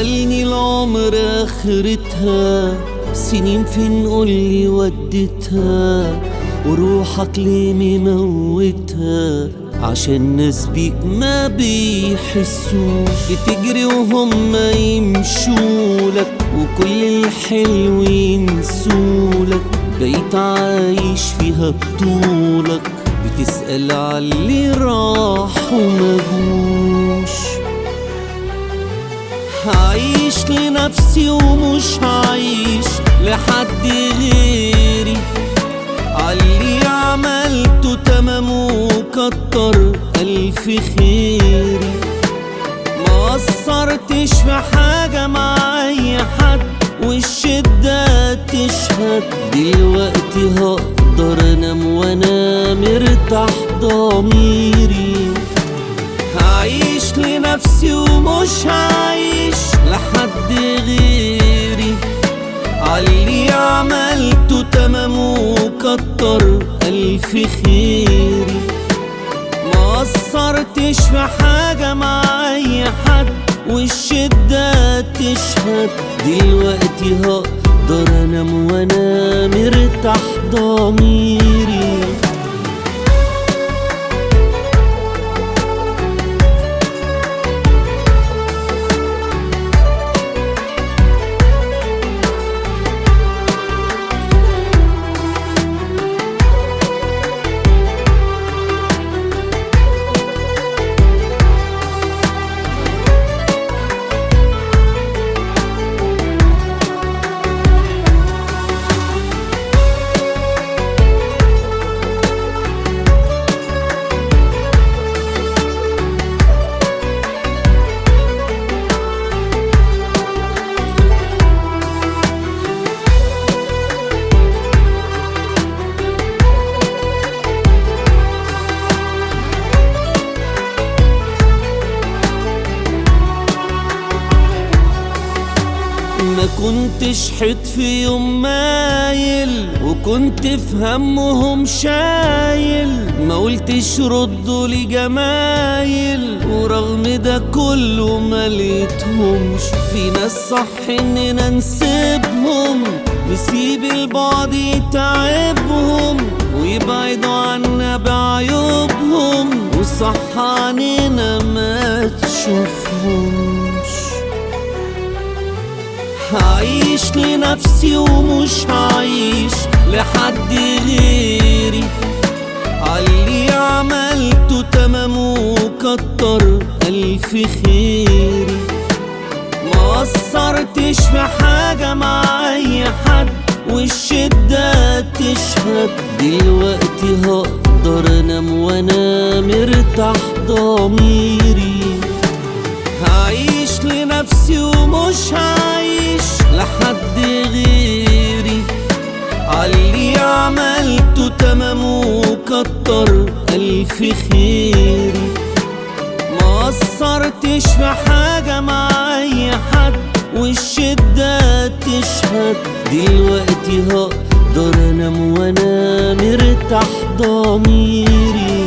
سألني العمر آخرتها سنين فين قولي وديتها، وروحك ليه مموتها عشان ناس بيك ما بيحسوش. بتجري وهم يمشولك وكل الحلو ينسولك، بقيت عايش فيها بطولك، بتسأل عاللي راح ومجوش. هعيش لنفسي ومش هعيش لحد غيري، عاللي عملته تمام وكتر ألف خيري. ما قصرتش في حاجة مع أي حد والشدة تشهد، دلوقتي هقدر أنام وأنا مرتاح ضميري. هعيش لنفسي ومش هعيش لحد غيري، عاللي عملته تمام وكتر ألف خيري. ما قصرتش في حاجة مع أي حد والشدة تشهد، دلوقتي هقدر أنام وأنا مرتاح ضميري. ما كنتش حيط في يوم مايل، وكنت في همهم شايل، ما قلتش ردوا لي جمايل، ورغم ده كله ما لقيتهمش. في ناس صح اننا نسيبهم، نسيب البعض يتعبهم ويبعدوا عنا بعيوبهم، وصح عنينا ما تشوفهمش. هعيش لنفسي ومش هعيش لحد غيري، عاللي عملته تمام وكتر ألف خيري. ما قصرتش في حاجة مع أي حد والشدة تشهد، دلوقتي هقدر أنام وأنا مرتاح ضميري. هعيش لنفسي ومش هعيش لحد غيري، عاللي عملته تمام وكتر ألف خيري. ما قصرتش في حاجة مع أي حد والشدة تشهد، دلوقتي هقدر أنام وأنا مرتاح ضميري.